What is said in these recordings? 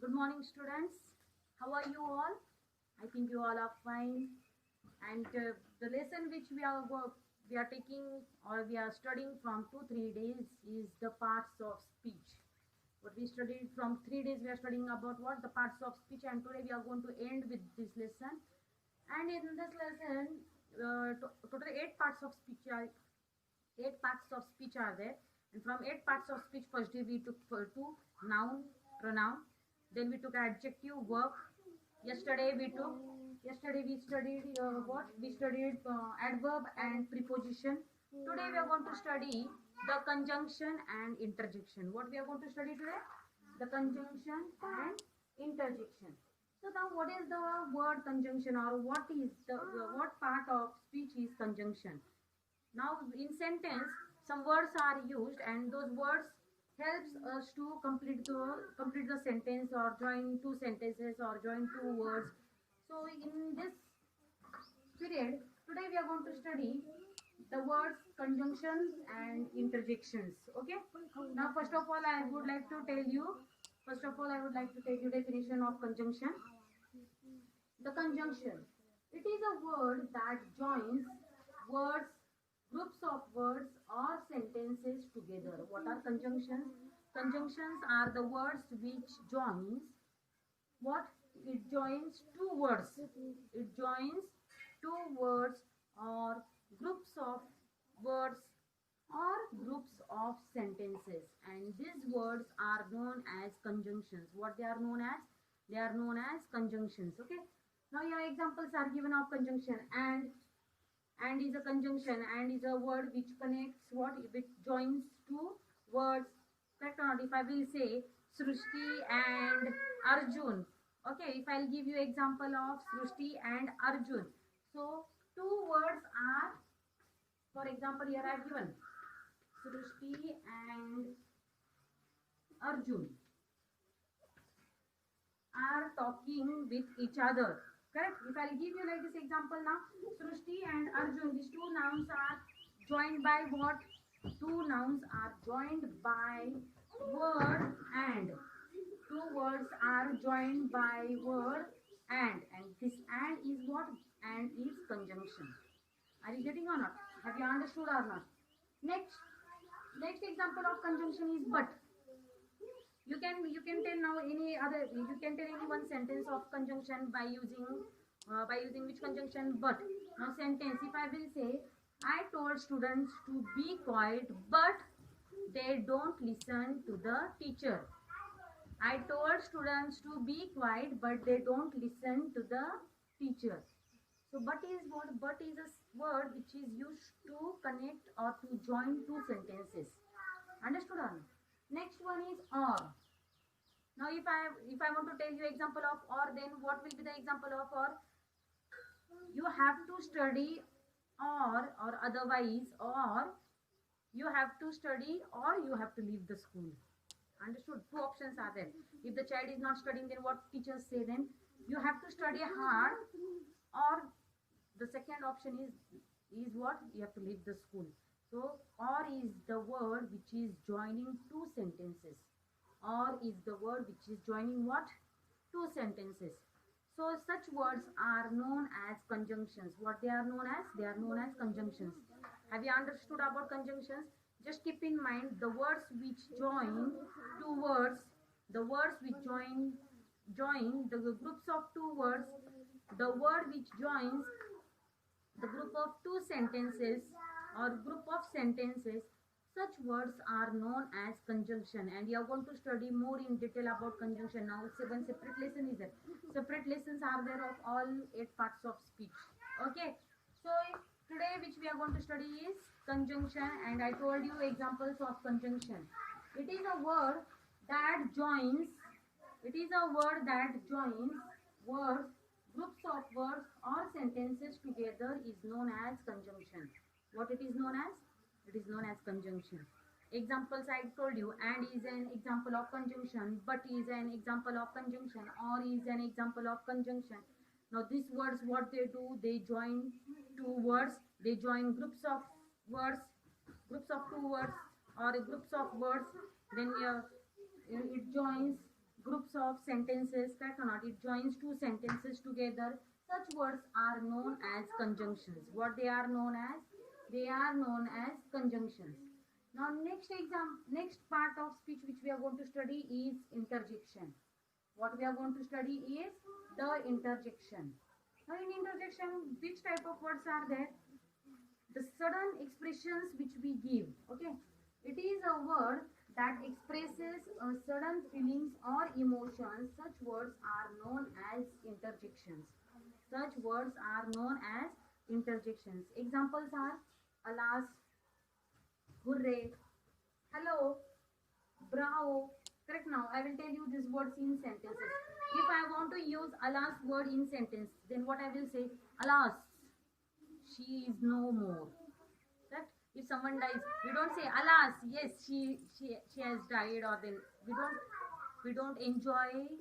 Good morning, students. How are you all? I think you all are fine. And the lesson which we are taking or we are studying from 2 3 days is the parts of speech. What we studied from 3 days, we are studying about what the parts of speech, and today we are going to end with this lesson. And in this lesson, total eight parts of speech are there, and from eight parts of speech, first day we took two: noun, pronoun, then we took adjective, verb. Yesterday we studied what we studied adverb and preposition. Today we are going to study the conjunction and interjection. What we are going to study today? The conjunction and interjection. So now, what is the word conjunction, or what part of speech is conjunction? Now, in sentence, some words are used, and those words helps us to complete the sentence, or join two sentences, or join two words. So, in this period, today we are going to study the words conjunctions and interjections. Okay. Now, first of all, I would like to tell you. First of all, I would like to tell you definition of conjunction. The conjunction. It is a word that joins words, groups of words or sentences together. What are conjunctions? Conjunctions are the words which joins what? It joins two words. It joins two words or groups of words or groups of sentences, and these words are known as conjunctions. What they are known as? They are known as conjunctions. Okay. Now your examples are given of conjunction. And is a conjunction, and is a word which connects what? Which joins two words. Correct or not? If I will say Srushti and Arjun. Okay, if I'll give you example of Srushti and Arjun. So two words are, for example, here I have given Srushti and Arjun are talking with each other. Correct? If I'll give you like this example now, Srushti and Arjun, these two nouns are joined by what? Two nouns are joined by word and. Two words are joined by word and this and is what? And is conjunction. Are you getting or not? Have you understood or not? Next example of conjunction is but. You can tell now you can tell any one sentence of conjunction by using which conjunction? But. Now sentence, if I will say I told students to be quiet but they don't listen to the teacher. I told students to be quiet but they don't listen to the teacher. So but is what? But is a word which is used to connect or to join two sentences. Understood or not? Next one is or. Now if I want to tell you example of or, then what will be the example of or? You have to study or otherwise, or you have to study or you have to leave the school. Understood? Two options are there. If the child is not studying, then what teachers say then? You have to study hard, or the second option is what? You have to leave the school. So or is the word which is joining two sentences. Or is the word which is joining what? Two sentences. So such words are known as conjunctions. What they are known as? They are known as conjunctions. Have you understood about conjunctions? Just keep in mind the words which join two words, the words which join the groups of two words, the word which joins the group of two sentences or group of sentences. Such words are known as conjunction, and we are going to study more in detail about conjunction. Now, one separate lesson is there. Separate lessons are there of all eight parts of speech. Okay. So today, which we are going to study is conjunction, and I told you examples of conjunction. It is a word that joins. It is a word that joins words, groups of words or sentences together is known as conjunction. What it is known as? It is known as conjunction. Examples I told you, and is an example of conjunction, but is an example of conjunction, or is an example of conjunction. Now these words, what they do, they join two words, they join groups of words, groups of two words or groups of words, then it joins groups of sentences, correct or not? It joins two sentences together. Such words are known as conjunctions. What they are known as? They are known as conjunctions. Now, next part of speech which we are going to study is interjection. What we are going to study is the interjection. Now, in interjection, which type of words are there? The sudden expressions which we give. Okay, it is a word that expresses sudden feelings or emotions. Such words are known as interjections. Such words are known as interjections. Examples are alas, hooray, hello, bravo. Correct. Now I will tell you these words in sentences. If I want to use alas word in sentence, then what I will say? Alas, she is no more. Correct. If someone dies, we don't say alas, yes, she has died, or then we don't enjoy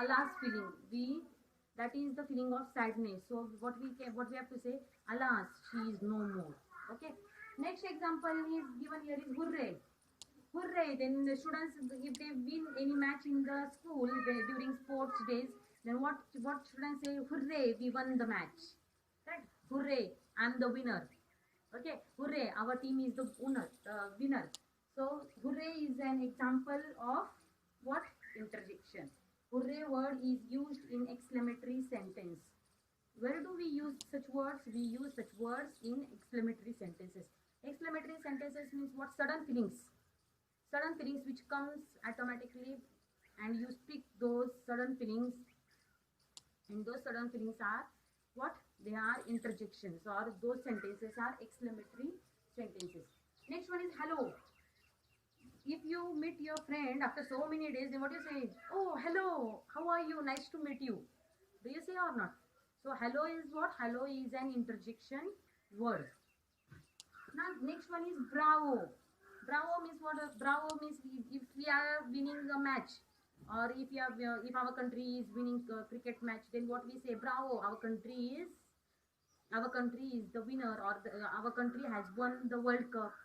alas feeling. We That is the feeling of sadness. So what we have to say? Alas, she is no more. Okay. Next example is given here is hooray. Hooray! Then the students, if they win any match in the school during sports days, then what students say? Hooray! We won the match. Right? Hooray! I'm the winner. Okay, hooray, our team is the winner. So, hooray is an example of what? Interjection. Hooray word is used in exclamatory sentence. Where do we use such words? We use such words in exclamatory sentences. Exclamatory sentences means what? Sudden feelings. Sudden feelings which comes automatically, and you speak those sudden feelings, and those sudden feelings are what? They are interjections, or those sentences are exclamatory sentences. Next one is hello. If you meet your friend after so many days, then what you say? Oh, hello, how are you? Nice to meet you. Do you say or not? So hello is what? Hello is an interjection word. Now next one is bravo. Bravo means what? Bravo means if we are winning a match, or if our country is winning a cricket match, then what we say? Bravo! Our country is the winner, or our country has won the World Cup.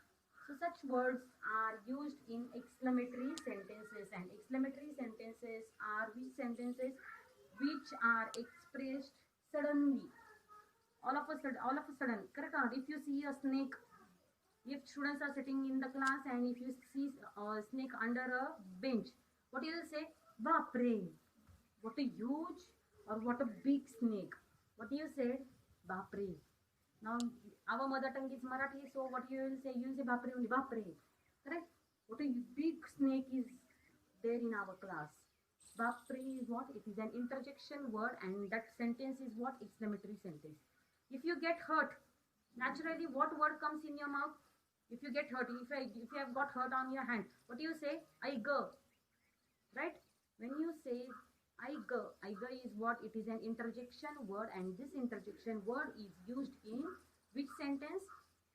So such words are used in exclamatory sentences, and exclamatory sentences are which sentences which are expressed suddenly, all of a sudden. Correct or not? If you see a snake, if students are sitting in the class and if you see a snake under a bench, what you will say? Bapre! What a huge or what a big snake. What you said? Bapre. Now our mother tongue is Marathi, so what you will say? You will say Bapre only. Bapre. Correct? What a big snake is there in our class. Bapre is what? It is an interjection word, and that sentence is what? Exclamatory sentence. If you get hurt, naturally what word comes in your mouth? If you get hurt, if you have got hurt on your hand, what do you say? I go. Right? When you say I go is what? It is an interjection word, and this interjection word is used in which sentence?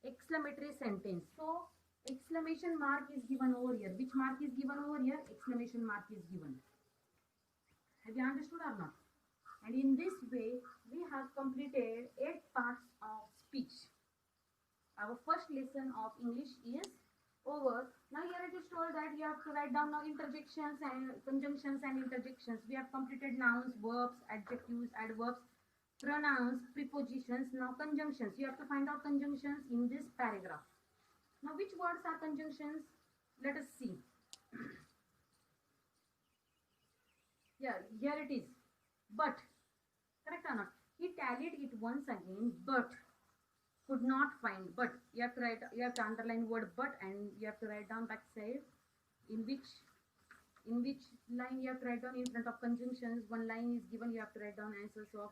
Exclamatory sentence. So exclamation mark is given over here. Which mark is given over here? Exclamation mark is given. Have you understood or not? And in this way, we have completed 8 parts of speech. Our first lesson of English is over. Now here it is told that you have to write down now interjections and conjunctions and interjections. We have completed nouns, verbs, adjectives, adverbs, pronouns, prepositions. Now conjunctions. You have to find out conjunctions in this paragraph. Now which words are conjunctions? Let us see. Yeah, here it is. But. Correct or not? He tallied it once again, but could not find. But you have to underline word but, and you have to write down backside in which line you have to write down in front of conjunctions. One line is given, you have to write down answers of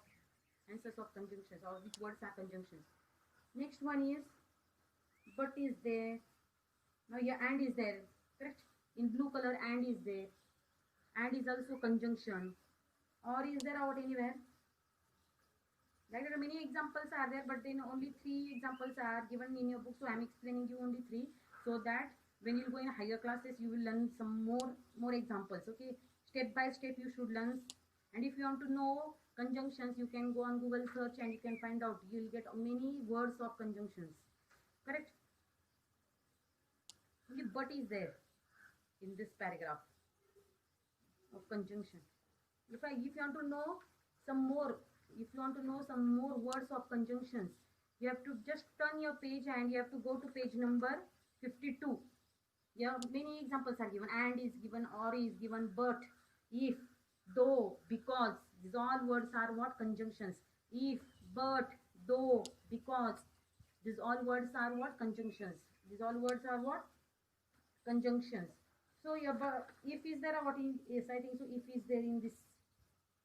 conjunctions, or which words are conjunctions. Next one is but is there. Now your and is there. Correct? In blue color and is there. And is also conjunction. Or is there out anywhere? Like there are many examples are there, but then only 3 examples are given in your book, so I am explaining you only 3, so that when you go in higher classes you will learn some more examples. Okay, step by step you should learn. And if you want to know conjunctions, you can go on Google search and you can find out. You will get many words of conjunctions. Correct? Okay, but is there in this paragraph. of conjunction. If you want to know some more, if you want to know some more words of conjunctions, you have to just turn your page and you have to go to page number 52. Yeah, many examples are given. And is given, or is given, but, if, though, because. These all words are what? Conjunctions. If, but, though, because. These all words are what? Conjunctions. These all words are what? Conjunctions. So your if is there, what is? Yes, I think so. If is there in this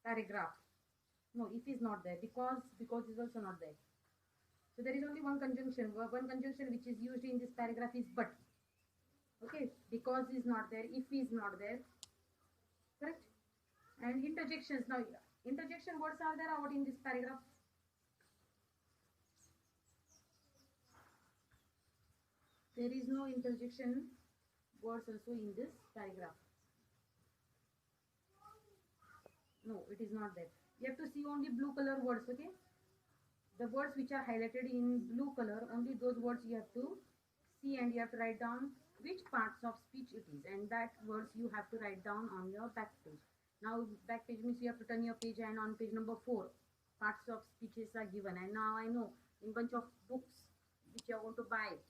paragraph? No, if is not there, because is also not there. So there is only one conjunction. One conjunction which is used in this paragraph is but. Okay, because is not there, if is not there, correct? And interjections. Now, interjection words are there or what in this paragraph? There is no interjection words also in this paragraph. No, it is not there. You have to see only blue color words, okay? The words which are highlighted in blue color, only those words you have to see, and you have to write down which parts of speech it is, and that words you have to write down on your back page. Now, back page means you have to turn your page, and on page number 4, parts of speeches are given. And now I know in bunch of books which you are going to buy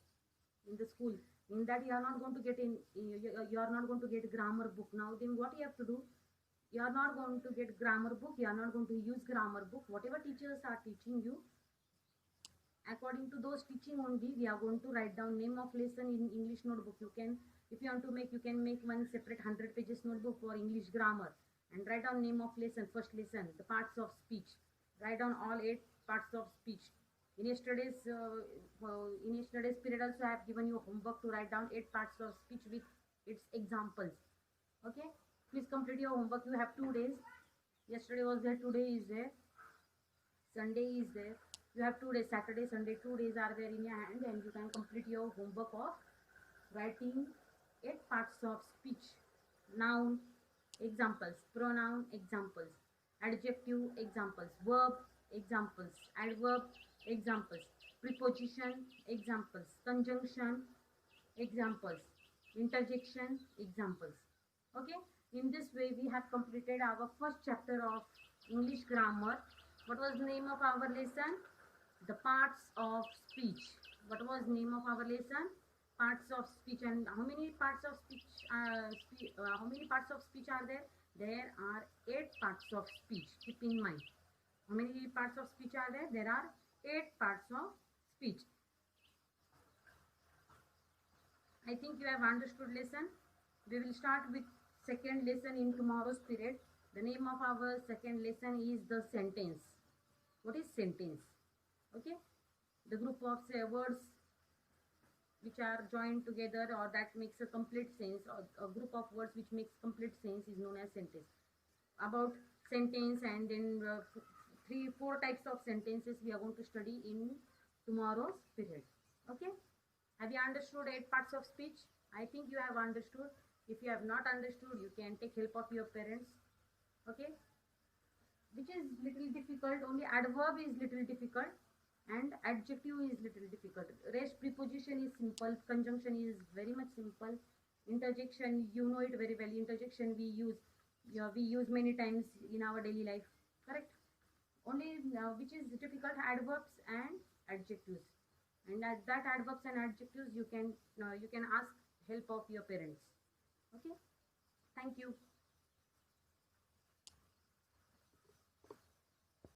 in the school, in that you are not going to get you are not going to get grammar book. Now then what you have to do, you are not going to get grammar book, you are not going to use grammar book. Whatever teachers are teaching you, according to those teaching only, we are going to write down name of lesson in English notebook. You can, if you want to make, you can make one separate 100 pages notebook for English grammar, and write down name of lesson, first lesson, the parts of speech, write down all 8 parts of speech. In yesterday's period also I have given you homework to write down 8 parts of speech with its examples. Okay, please complete your homework. You have 2 days. Yesterday was there, today is there, Sunday is there. You have 2 days, Saturday, Sunday, 2 days are there in your hand, and you can complete your homework of writing 8 parts of speech. Noun examples, pronoun examples, adjective examples, verb examples, adverb examples, preposition examples, conjunction examples, interjection examples. Okay, in this way we have completed our first chapter of English grammar. What was the name of our lesson? The parts of speech. What was the name of our lesson? Parts of speech. And how many parts of speech? How many parts of speech are there? There are 8 parts of speech. Keep in mind. How many parts of speech are there? There are 8 parts of speech. I think you have understood lesson. We will start with second lesson in tomorrow's period. The name of our second lesson is the sentence. What is sentence? Okay, the group of words which are joined together, or that makes a complete sense, or a group of words which makes complete sense, is known as sentence. About sentence, and then 3-4 types of sentences we are going to study in tomorrow's period. Okay, have you understood 8 parts of speech? I think you have understood. If you have not understood, you can take help of your parents. Okay, which is little difficult. Only adverb is little difficult and adjective is little difficult. Rest preposition is simple. Conjunction is very much simple. Interjection, you know it very well. Interjection we use many times in our daily life. Correct? Only which is difficult, adverbs and adjectives. And that adverbs and adjectives you can ask help of your parents. Okay? Thank you.